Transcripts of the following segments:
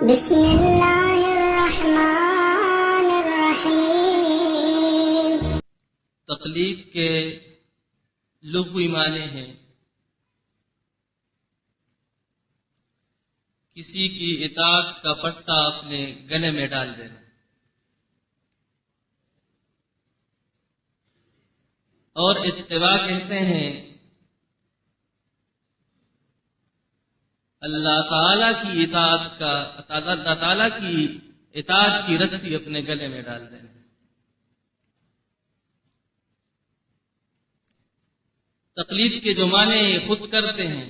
بسم اللہ الرحمن الرحیم۔ تقلید کے لغوی معنی ہیں کسی کی اطاعت کا پٹا اپنے گلے میں ڈال دینا، اور اتباع کہتے ہیں اللہ تعالی کی اطاعت کا اللہ تعالی کی اطاعت کی رسی اپنے گلے میں ڈال دینا۔ تقلید کے جو معنی خود کرتے ہیں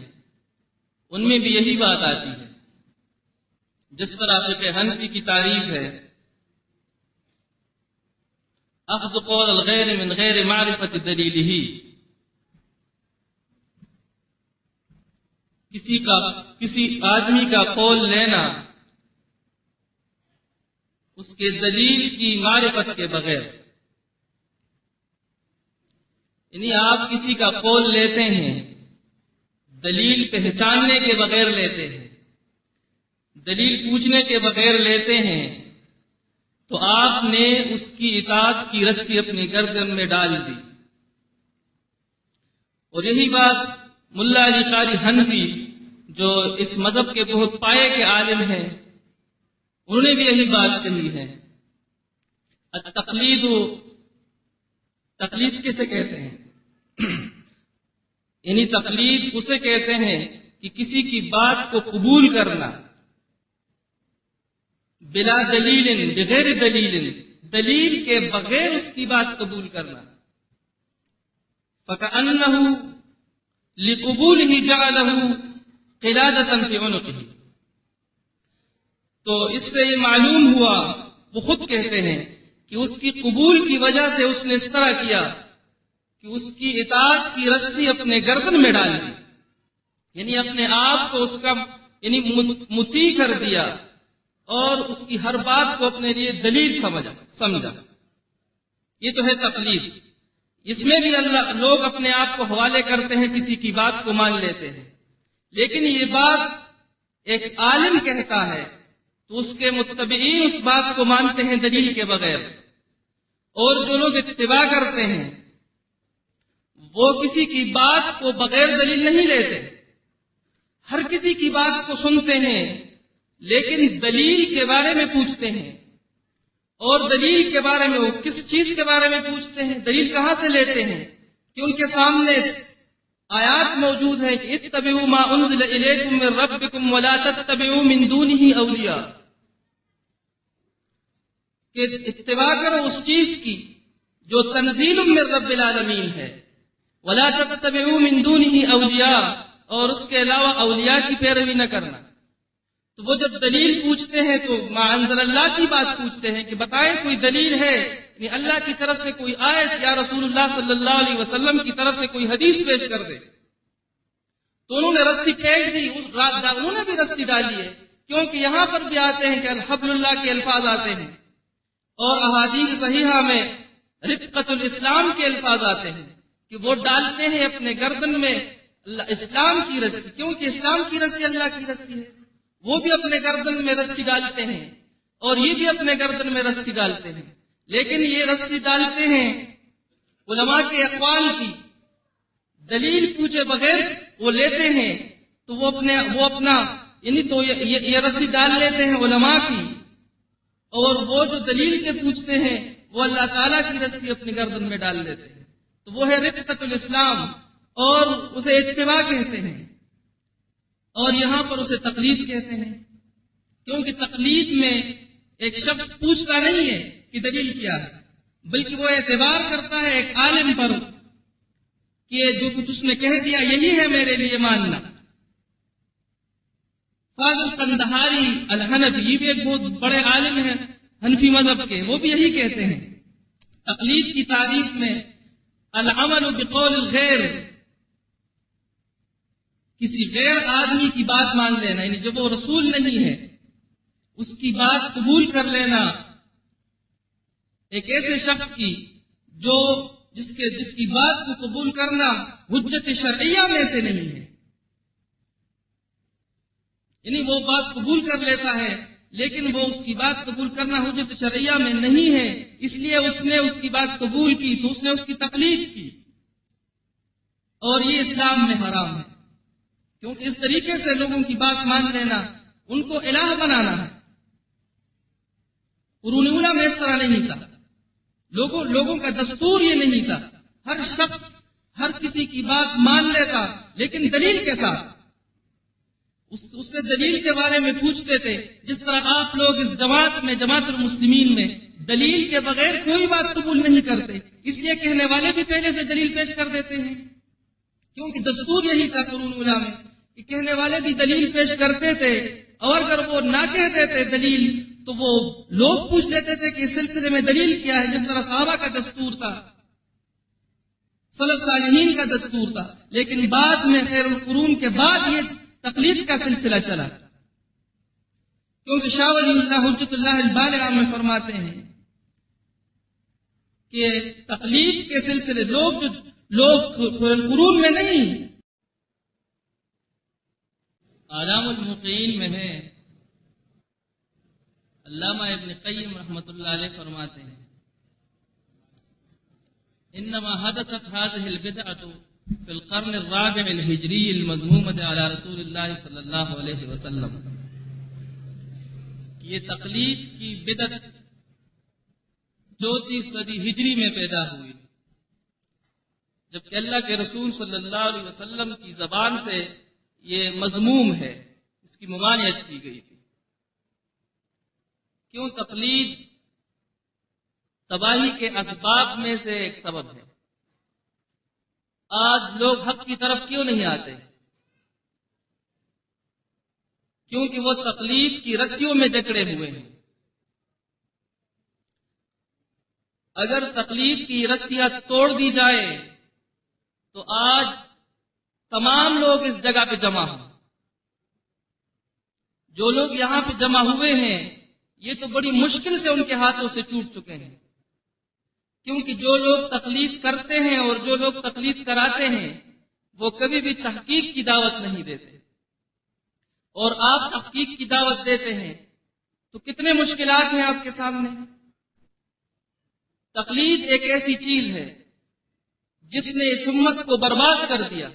ان میں بھی یہی بات آتی ہے، جس طرح فقہ حنفی کی تعریف ہے اخذ قول الغیر من غیر معرفت دلیلہ، کسی آدمی کا قول لینا اس کے دلیل کی معرفت کے بغیر، یعنی آپ کسی کا قول لیتے ہیں دلیل پہچاننے کے بغیر لیتے ہیں، دلیل پوچھنے کے بغیر لیتے ہیں، تو آپ نے اس کی اطاعت کی رسی اپنی گردن میں ڈال دی۔ اور یہی بات ملا علی قاری حنفی جو اس مذہب کے بہت پائے کے عالم ہیں انہوں نے بھی یہی بات کہی ہے۔ تقلید کسے کہتے ہیں؟ یعنی تقلید اسے کہتے ہیں کہ کسی کی بات کو قبول کرنا بلا دلیل، بغیر دلیل کے بغیر اس کی بات قبول کرنا، فَكَأَنَّهُ لِقُبُولِهِ جَعَلَهُ قِلَادَةً فِي عُنُقِهِ۔ تو اس سے یہ معلوم ہوا، وہ خود کہتے ہیں کہ اس کی قبول کی وجہ سے اس نے اس طرح کیا کہ اس کی اطاعت کی رسی اپنے گردن میں ڈال دی، یعنی اپنے آپ کو اس کا مطیع کر دیا اور اس کی ہر بات کو اپنے لیے دلیل سمجھا۔ یہ تو ہے تقلید۔ اس میں بھی لوگ اپنے آپ کو حوالے کرتے ہیں، کسی کی بات کو مان لیتے ہیں، لیکن یہ بات ایک عالم کہتا ہے تو اس کے متبعین اس بات کو مانتے ہیں دلیل کے بغیر، اور جو لوگ اتباع کرتے ہیں وہ کسی کی بات کو بغیر دلیل نہیں لیتے، ہر کسی کی بات کو سنتے ہیں لیکن دلیل کے بارے میں پوچھتے ہیں۔ اور دلیل کے بارے میں وہ کس چیز کے بارے میں پوچھتے ہیں، دلیل کہاں سے لیتے ہیں؟ کہ ان کے سامنے آیات موجود ہیں کہ اتبعوا ما انزل الیکم من ربکم ولا تتبعوا من دونہ اولیاء، کہ اتباع کرو اس چیز کی جو تنزیل من رب العالمین ہے، ولا تتبعوا من دونہ اولیاء، اور اس کے علاوہ اولیاء کی پیروی نہ کرنا۔ تو وہ جب دلیل پوچھتے ہیں تو ما انزل اللہ کی بات پوچھتے ہیں کہ بتائیں کوئی دلیل ہے، یعنی اللہ کی طرف سے کوئی آیت یا رسول اللہ صلی اللہ علیہ وسلم کی طرف سے کوئی حدیث پیش کر دے۔ تو انہوں نے رسی پھینک دی، انہوں نے بھی رسی ڈالی ہے، کیونکہ یہاں پر بھی آتے ہیں کہ الحبل اللہ کے الفاظ آتے ہیں، اور احادیث صحیحہ میں رفقت الاسلام کے الفاظ آتے ہیں کہ وہ ڈالتے ہیں اپنے گردن میں اسلام کی رسی، کیونکہ اسلام کی رسی اللہ کی رسی ہے۔ وہ بھی اپنے گردن میں رسی ڈالتے ہیں اور یہ بھی اپنے گردن میں رسی ڈالتے ہیں، لیکن یہ رسی ڈالتے ہیں علماء کے اقوال کی، دلیل پوچھے بغیر وہ لیتے ہیں، تو وہ اپنا یعنی تو یہ رسی ڈال لیتے ہیں علماء کی، اور وہ جو دلیل کے پوچھتے ہیں وہ اللہ تعالیٰ کی رسی اپنی گردن میں ڈال لیتے ہیں۔ تو وہ ہے رفقت الاسلام، اور اسے اتباع کہتے ہیں، اور یہاں پر اسے تقلید کہتے ہیں، کیونکہ تقلید میں ایک شخص پوچھتا نہیں ہے کہ دلیل کیا ہے، بلکہ وہ اعتبار کرتا ہے ایک عالم پر کہ جو کچھ اس نے کہہ دیا یہی ہے میرے لیے ماننا۔ فاضل قندہاری الحنفی، یہ بھی ایک بہت بڑے عالم ہیں حنفی مذہب کے، وہ بھی یہی کہتے ہیں تقلید کی تعریف میں العمل بقول الغیر، کسی غیر آدمی کی بات مان لینا، یعنی جب وہ رسول نہیں ہے اس کی بات قبول کر لینا، ایک ایسے شخص کی جس کی بات کو قبول کرنا حجت شرعیہ میں سے نہیں ہے، یعنی وہ بات قبول کر لیتا ہے لیکن وہ اس کی بات قبول کرنا حجت شرعیہ میں نہیں ہے، اس لیے اس نے اس کی بات قبول کی تو اس نے اس کی تقلید کی، اور یہ اسلام میں حرام ہے، کیونکہ اس طریقے سے لوگوں کی بات مان لینا ان کو الہ بنانا ہے۔ قرون اولیٰ میں اس طرح نہیں تھا، لوگوں کا دستور یہ نہیں تھا، ہر شخص ہر کسی کی بات مان لیتا لیکن دلیل کے ساتھ، اس سے دلیل کے بارے میں پوچھتے تھے، جس طرح آپ لوگ اس جماعت میں جماعت المسلمین میں دلیل کے بغیر کوئی بات قبول نہیں کرتے، اس لیے کہنے والے بھی پہلے سے دلیل پیش کر دیتے ہیں، کیونکہ دستور یہی تھا قرون اولیٰ میں کہ کہنے والے بھی دلیل پیش کرتے تھے، اور اگر وہ نہ کہتے تھے دلیل تو وہ لوگ پوچھ لیتے تھے کہ اس سلسلے میں دلیل کیا ہے، جس طرح صحابہ کا دستور تھا، سلف صالحین کا دستور تھا۔ لیکن بعد میں خیر القرون کے بعد یہ تقلید کا سلسلہ چلا، کیونکہ شاہ ولی اللہ حجت اللہ البالغہ میں فرماتے ہیں کہ تقلید کے سلسلے لوگ خیر القرون میں نہیں، اعلام الموقعین میں ہے، علامہ ابن قیم رحمۃ اللہ علیہ فرماتے ہیں انما حدثت هذه البدعة في القرن الرابع الهجری المذمومة على رسول اللہ صلی اللہ علیہ وسلم، یہ تقلید کی بدعت 34 صدی ہجری میں پیدا ہوئی، جبکہ اللہ کے رسول صلی اللہ علیہ وسلم کی زبان سے یہ مذموم ہے، اس کی ممانعت کی گئی تھی۔ کیوں؟ تقلید تباہی کے اسباب میں سے ایک سبب ہے۔ آج لوگ حق کی طرف کیوں نہیں آتے؟ کیونکہ وہ تقلید کی رسیوں میں جکڑے ہوئے ہیں۔ اگر تقلید کی رسیاں توڑ دی جائے تو آج تمام لوگ اس جگہ پہ جمع ہوں۔ جو لوگ یہاں پہ جمع ہوئے ہیں یہ تو بڑی مشکل سے ان کے ہاتھوں سے ٹوٹ چکے ہیں، کیونکہ جو لوگ تقلید کرتے ہیں اور جو لوگ تقلید کراتے ہیں وہ کبھی بھی تحقیق کی دعوت نہیں دیتے، اور آپ تحقیق کی دعوت دیتے ہیں تو کتنے مشکلات ہیں آپ کے سامنے۔ تقلید ایک ایسی چیز ہے جس نے اس امت کو برباد کر دیا۔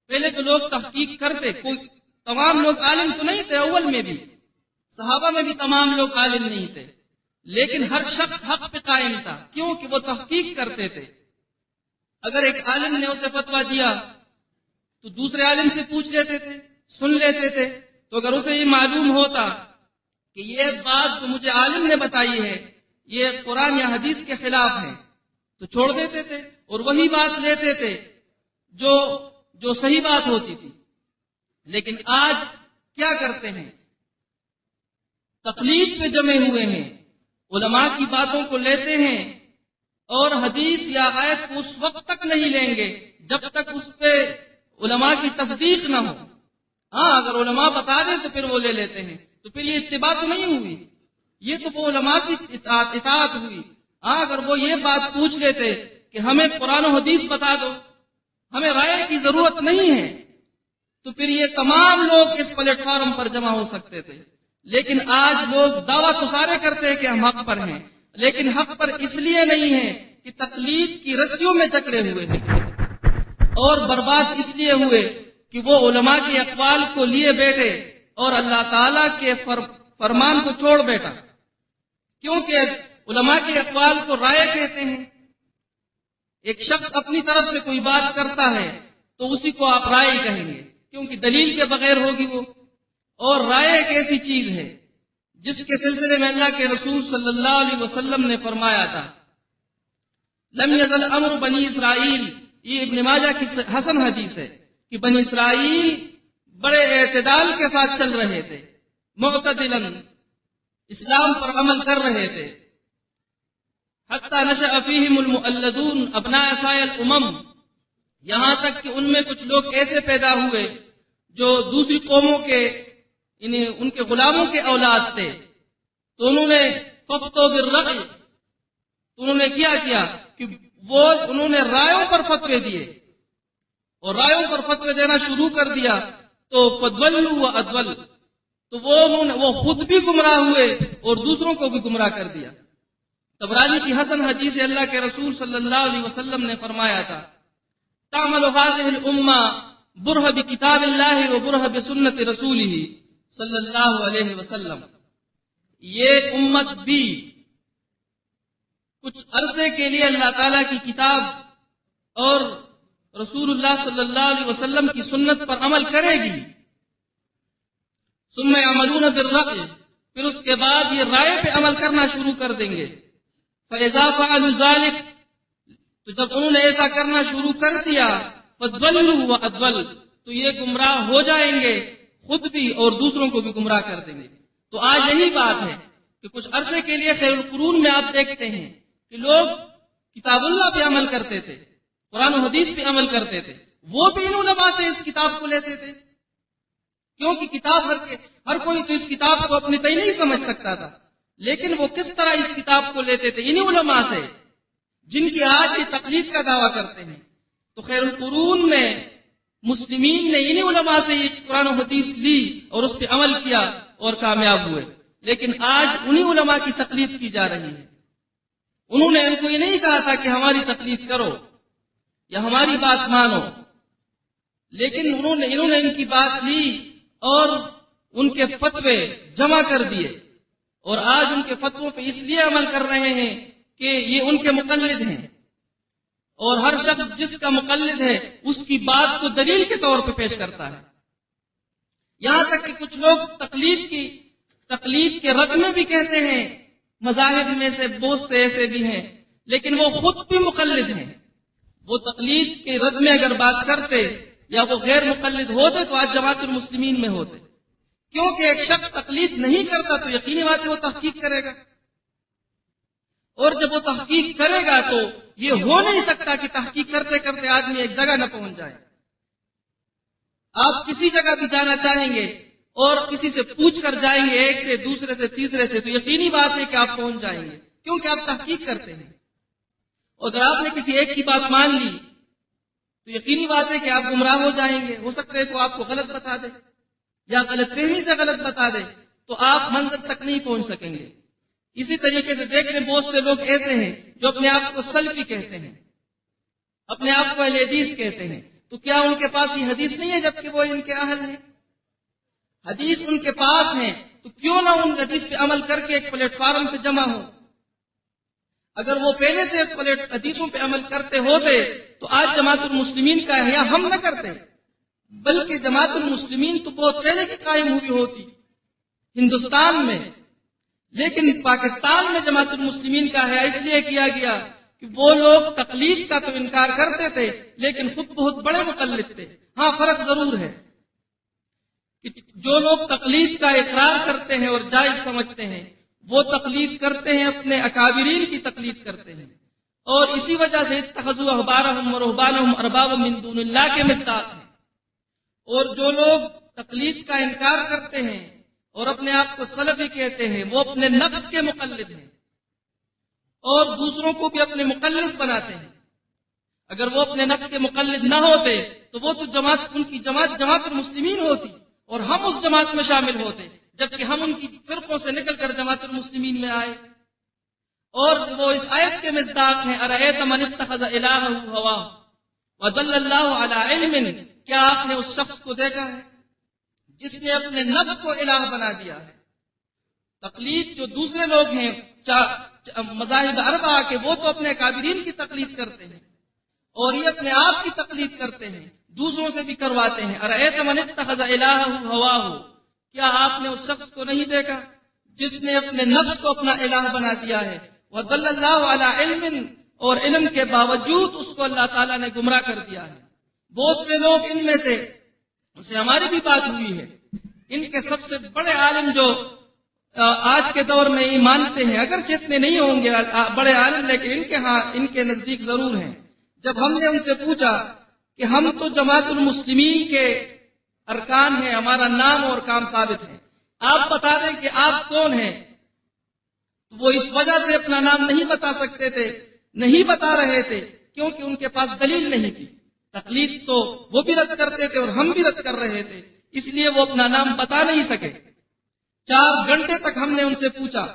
پہلے تو لوگ تحقیق کرتے، کوئی تمام لوگ عالم تو نہیں تھے، اول میں بھی صحابہ میں بھی تمام لوگ عالم نہیں تھے، لیکن ہر شخص حق پہ قائم تھا، کیونکہ وہ تحقیق کرتے تھے۔ اگر ایک عالم نے اسے فتویٰ دیا تو دوسرے عالم سے پوچھ لیتے تھے، سن لیتے تھے، تو اگر اسے یہ معلوم ہوتا کہ یہ بات جو مجھے عالم نے بتائی ہے یہ قرآن یا حدیث کے خلاف ہے تو چھوڑ دیتے تھے اور وہی بات لیتے تھے جو صحیح بات ہوتی تھی۔ لیکن آج کیا کرتے ہیں؟ تقلید پہ جمے ہوئے ہیں، علماء کی باتوں کو لیتے ہیں اور حدیث یا آیت کو اس وقت تک نہیں لیں گے جب تک اس پہ علماء کی تصدیق نہ ہو۔ ہاں اگر علماء بتا دیں تو پھر وہ لے لیتے ہیں، تو پھر یہ اتباع تو نہیں ہوئی، یہ تو وہ علماء کی اطاعت ہوئی۔ ہاں اگر وہ یہ بات پوچھ لیتے کہ ہمیں قرآن و حدیث بتا دو، ہمیں رائے کی ضرورت نہیں ہے، تو پھر یہ تمام لوگ اس پلیٹ فارم پر جمع ہو سکتے تھے۔ لیکن آج لوگ دعویٰ تو سارے کرتے ہیں کہ ہم حق پر ہیں، لیکن حق پر اس لیے نہیں ہے کہ تقلید کی رسیوں میں جکڑے ہوئے ہیں، اور برباد اس لیے ہوئے کہ وہ علماء کے اقوال کو لیے بیٹھے اور اللہ تعالیٰ کے فرمان کو چھوڑ بیٹھا۔ کیونکہ علماء کے اقوال کو رائے کہتے ہیں۔ ایک شخص اپنی طرف سے کوئی بات کرتا ہے تو اسی کو آپ رائے کہیں گے، کیونکہ دلیل کے بغیر ہوگی وہ، اور رائے ایک ایسی چیز ہے جس کے سلسلے میں اللہ کے رسول صلی اللہ علیہ وسلم نے فرمایا تھا لم یزل امر بنی اسرائیل، یہ ابن ماجہ کی حسن حدیث ہے کہ بنی اسرائیل بڑے اعتدال کے ساتھ چل رہے تھے، معتدلاً اسلام پر عمل کر رہے تھے، حتی نشأ فیہم المؤلدون ابناء سائر الامم، یہاں تک کہ ان میں کچھ لوگ ایسے پیدا ہوئے جو دوسری قوموں کے ان کے غلاموں کے اولاد تھے، تو انہوں نے ففتو بالرأی، تو انہوں نے کیا کہ انہوں نے رائےوں پر فتوے دیے، اور رائےوں پر فتوے دینا شروع کر دیا، تو فدولوا وادول، تو وہ خود بھی گمراہ ہوئے اور دوسروں کو بھی گمراہ کر دیا۔ طبرانی کی حسن حدیث اللہ کے رسول صلی اللہ علیہ وسلم نے فرمایا تھا، تعمل هذه الامه برہ بکتاب اللہ و برہ بسنت رسولہ صلی اللہ علیہ وسلم، یہ امت بھی کچھ عرصے کے لیے اللہ تعالی کی کتاب اور رسول اللہ صلی اللہ علیہ وسلم کی سنت پر عمل کرے گی، ثم يعملون بالرأي، پھر اس کے بعد یہ رائے پہ عمل کرنا شروع کر دیں گے، فإذا فعلوا ذلك، تو جب انہوں نے ایسا کرنا شروع کر دیا، فضلوا وأضل، تو یہ گمراہ ہو جائیں گے، خود بھی اور دوسروں کو بھی گمراہ کر دیں گے۔ تو آج یہی بات ہے کہ کچھ عرصے کے لیے خیر القرون میں آپ دیکھتے ہیں کہ لوگ کتاب اللہ پہ عمل کرتے تھے، قرآن و حدیث پہ عمل کرتے تھے، وہ بھی ان علماء سے اس کتاب کو لیتے تھے، کیونکہ کتاب ہر کوئی تو اس کتاب کو اپنے تئیں نہیں سمجھ سکتا تھا، لیکن وہ کس طرح اس کتاب کو لیتے تھے؟ انہی علماء سے جن کی آج یہ تقلید کا دعویٰ کرتے ہیں۔ تو خیر القرون میں مسلمین نے انہی علماء سے یہ قرآن و حدیث لی اور اس پہ عمل کیا اور کامیاب ہوئے، لیکن آج انہی علماء کی تقلید کی جا رہی ہے۔ انہوں نے ان کو یہ نہیں کہا تھا کہ ہماری تقلید کرو یا ہماری بات مانو، لیکن انہوں نے ان کی بات لی اور ان کے فتوے جمع کر دیے، اور آج ان کے فتووں پہ اس لیے عمل کر رہے ہیں کہ یہ ان کے مقلد ہیں، اور ہر شخص جس کا مقلد ہے اس کی بات کو دلیل کے طور پہ پیش کرتا ہے۔ یہاں تک کہ کچھ لوگ تقلید کے رد میں بھی کہتے ہیں، مذاہب میں سے بہت سے ایسے بھی ہیں، لیکن وہ خود بھی مقلد ہیں۔ وہ تقلید کے رد میں اگر بات کرتے یا وہ غیر مقلد ہوتے تو آج جماعت المسلمین میں ہوتے، کیونکہ ایک شخص تقلید نہیں کرتا تو یقینی بات ہے وہ تحقیق کرے گا، اور جب وہ تحقیق کرے گا تو یہ ہو نہیں سکتا کہ تحقیق کرتے کرتے آدمی ایک جگہ نہ پہنچ جائے۔ آپ کسی جگہ بھی جانا چاہیں گے اور کسی سے پوچھ کر جائیں گے، ایک سے دوسرے سے تیسرے سے، تو یقینی بات ہے کہ آپ پہنچ جائیں گے، کیونکہ آپ تحقیق کرتے ہیں۔ اور اگر آپ نے کسی ایک کی بات مان لی تو یقینی بات ہے کہ آپ گمراہ ہو جائیں گے۔ ہو سکتا ہے کہ آپ کو غلط بتا دے یا غلط فہمی سے غلط بتا دے، تو آپ منزل تک نہیں پہنچ سکیں گے۔ اسی طریقے سے دیکھ لیں، بہت سے لوگ ایسے ہیں جو اپنے آپ کو سلفی کہتے ہیں، اپنے آپ کو اہل حدیث کہتے ہیں، تو کیا ان کے پاس یہ حدیث نہیں ہے جبکہ وہ ان کے اہل ہیں؟ حدیث ان کے پاس ہیں تو کیوں نہ ان حدیث پہ عمل کر کے ایک پلیٹ فارم پہ جمع ہو؟ اگر وہ پہلے سے حدیثوں پہ عمل کرتے ہوتے تو آج جماعت المسلمین کا احیاء ہم نہ کرتے، بلکہ جماعت المسلمین تو بہت پہلے کی قائم ہوئی ہوتی ہندوستان میں، لیکن پاکستان میں جماعت المسلمین کا احیاء اس لیے کیا گیا کہ وہ لوگ تقلید کا تو انکار کرتے تھے لیکن خود بہت بڑے مقلد تھے۔ ہاں، فرق ضرور ہے کہ جو لوگ تقلید کا اقرار کرتے ہیں اور جائز سمجھتے ہیں وہ تقلید کرتے ہیں، اپنے اکابرین کی تقلید کرتے ہیں، اور اسی وجہ سے اتخذوا احبارهم ورهبانهم اربابا من دون اللہ کے مصداق ہیں۔ اور جو لوگ تقلید کا انکار کرتے ہیں اور اپنے آپ کو سلفی کہتے ہیں وہ اپنے نفس کے مقلد ہیں اور دوسروں کو بھی اپنے مقلد بناتے ہیں۔ اگر وہ اپنے نفس کے مقلد نہ ہوتے تو وہ تو ان کی جماعت المسلمین ہوتی اور ہم اس جماعت میں شامل ہوتے، جبکہ ہم ان کی فرقوں سے نکل کر جماعت المسلمین میں آئے، اور وہ اس آیت کے مصداق ہیں، ارأیت من اتخذ الہہ ہواہ وضل اللہ علی علم، کیا آپ نے اس شخص کو دیکھا ہے جس نے اپنے نفس کو الہ بنا دیا ہے؟ تقلید جو دوسرے لوگ ہیں مذاہب اربعہ کے، وہ تو اپنے اکابرین کی تقلید کرتے ہیں اور یہ اپنے آپ کی تقلید کرتے ہیں، دوسروں سے بھی کرواتے ہیں۔ ارأیت من اتخذ الہہ ہواہ، کیا آپ نے اس شخص کو نہیں دیکھا جس نے اپنے نفس کو اپنا الہ بنا دیا ہے؟ وضل اللہ علی علم، اور علم کے باوجود اس کو اللہ تعالیٰ نے گمراہ کر دیا ہے۔ بہت سے لوگ ان میں سے، ان سے ہماری بھی بات ہوئی ہے، ان کے سب سے بڑے عالم جو آج کے دور میں یہ مانتے ہیں، اگرچہ اتنے نہیں ہوں گے بڑے عالم، لیکن ان کے نزدیک ضرور ہیں، جب ہم نے ان سے پوچھا کہ ہم تو جماعت المسلمین کے ارکان ہیں، ہمارا نام اور کام ثابت ہے، آپ بتا دیں کہ آپ کون ہیں، تو وہ اس وجہ سے اپنا نام نہیں بتا سکتے تھے، نہیں بتا رہے تھے کیونکہ ان کے پاس دلیل نہیں تھی۔ تقلید تو وہ بھی رد کرتے تھے اور ہم بھی رد کر رہے تھے، اس لیے وہ اپنا نام بتا نہیں سکے۔ 4 گھنٹے تک ہم نے ان سے پوچھا،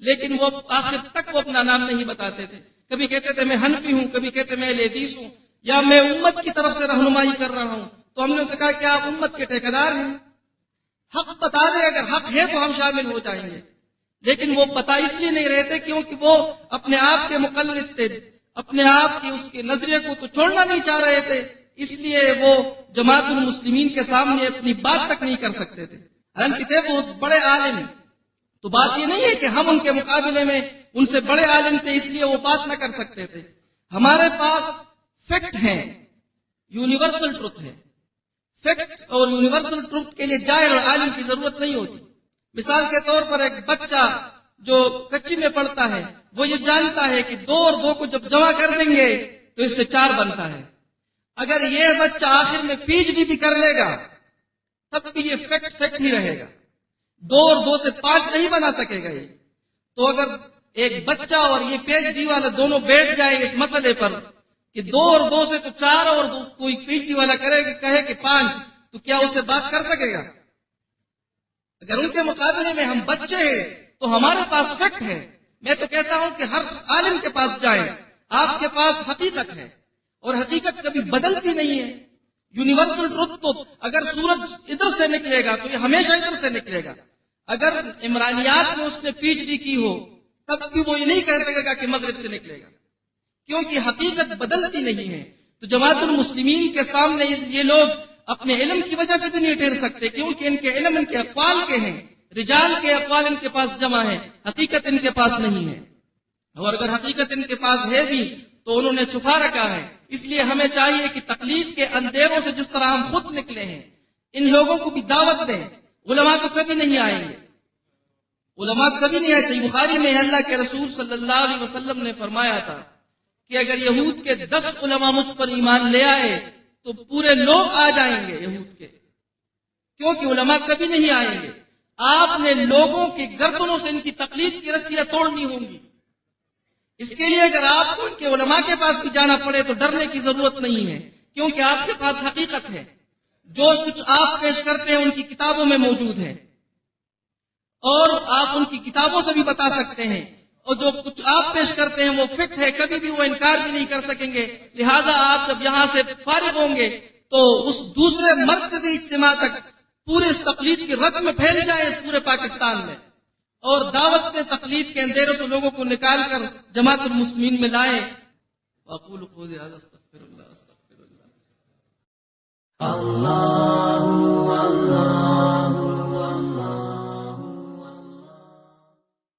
لیکن وہ آخر تک وہ اپنا نام نہیں بتاتے تھے۔ کبھی کہتے تھے میں حنفی ہوں، کبھی کہتے میں اہل حدیث ہوں، یا میں امت کی طرف سے رہنمائی کر رہا ہوں۔ تو ہم نے اسے کہا کہ آپ امت کے ٹھیکیدار ہیں، حق بتا دیں، اگر حق ہے تو ہم شامل ہو جائیں گے۔ لیکن وہ بتا اس لیے نہیں رہے تھے کیونکہ وہ اپنے آپ کے مقلد تھے، اپنے آپ کی اس کے نظریے کو تو چھوڑنا نہیں چاہ رہے تھے، اس لیے وہ جماعت المسلمین کے سامنے اپنی بات تک نہیں کر سکتے تھے، حالانکہ تھے بہت بڑے عالم۔ تو بات یہ نہیں ہے کہ ہم ان کے مقابلے میں ان سے بڑے عالم تھے اس لیے وہ بات نہ کر سکتے تھے۔ ہمارے پاس فیکٹ ہیں، یونیورسل ٹروتھ ہے۔ فیکٹ اور یونیورسل ٹروتھ کے لیے جاہل اور عالم کی ضرورت نہیں ہوتی۔ مثال کے طور پر ایک بچہ جو کچی میں پڑھتا ہے وہ یہ جانتا ہے کہ 2 اور 2 کو جب جمع کر دیں گے تو اس سے 4 بنتا ہے۔ اگر یہ بچہ آخر میں پی ایچ ڈی بھی کر لے گا تب بھی یہ فیکٹ ہی رہے گا، 2 اور 2 سے 5 نہیں بنا سکے گا یہ۔ تو اگر ایک بچہ اور یہ پی ایچ ڈی والا دونوں بیٹھ جائے اس مسئلے پر کہ 2 اور 2 سے تو 4 اور کوئی پی ایچ ڈی والا کہے کہ 5، تو کیا اس سے بات کر سکے گا؟ اگر ان کے مقابلے میں ہم بچے ہیں تو ہمارے پاس فیکٹ ہے۔ میں تو کہتا ہوں کہ ہر عالم کے پاس جائیں، آپ کے پاس حقیقت ہے اور حقیقت کبھی بدلتی نہیں ہے۔ یونیورسل ٹروتھ تو اگر سورج ادھر سے نکلے گا تو یہ ہمیشہ ادھر سے نکلے گا۔ اگر عمرانیات میں اس نے پی ایچ ڈی کی ہو تب بھی وہ یہ نہیں کہہ سکے گا کہ مغرب سے نکلے گا، کیونکہ حقیقت بدلتی نہیں ہے۔ تو جماعت المسلمین کے سامنے یہ لوگ اپنے علم کی وجہ سے بھی نہیں ٹھہر سکتے، کیونکہ ان کے علم ان کے اقوال کے ہیں، رجال کے اقوال ان کے پاس جمع ہے، حقیقت ان کے پاس نہیں ہے۔ اور اگر حقیقت ان کے پاس ہے بھی تو انہوں نے چھپا رکھا ہے۔ اس لیے ہمیں چاہیے کہ تقلید کے اندھیروں سے جس طرح ہم خود نکلے ہیں ان لوگوں کو بھی دعوت دیں۔ علماء تو کبھی نہیں آئیں گے، علماء کبھی نہیں آئے۔ صحیح بخاری میں اللہ کے رسول صلی اللہ علیہ وسلم نے فرمایا تھا کہ اگر یہود کے 10 علماء مجھ پر ایمان لے آئے تو پورے لوگ آ جائیں گے یہود کے، کیونکہ علماء کبھی نہیں آئیں گے۔ آپ نے لوگوں کی گردنوں سے ان کی تقلید کی رسیاں توڑنی ہوں گی۔ اس کے لیے اگر آپ کو ان کے علماء کے پاس بھی جانا پڑے تو ڈرنے کی ضرورت نہیں ہے، کیونکہ آپ کے پاس حقیقت ہے۔ جو کچھ آپ پیش کرتے ہیں ان کی کتابوں میں موجود ہے، اور آپ ان کی کتابوں سے بھی بتا سکتے ہیں، اور جو کچھ آپ پیش کرتے ہیں وہ فیکٹ ہے، کبھی بھی وہ انکار بھی نہیں کر سکیں گے۔ لہٰذا آپ جب یہاں سے فارغ ہوں گے تو اس دوسرے مرکزی اجتماع تک پورے اس تقلید کی رت میں پھیل جائیں اس پورے پاکستان میں، اور دعوت تقلید کے اندھیروں سے لوگوں کو نکال کر جماعت المسلمین میں لائیں۔ وَأَقُولُ قَوْلِي هَذَا أَسْتَغْفِرُ اللَّهَ أَسْتَغْفِرُ اللَّهَ۔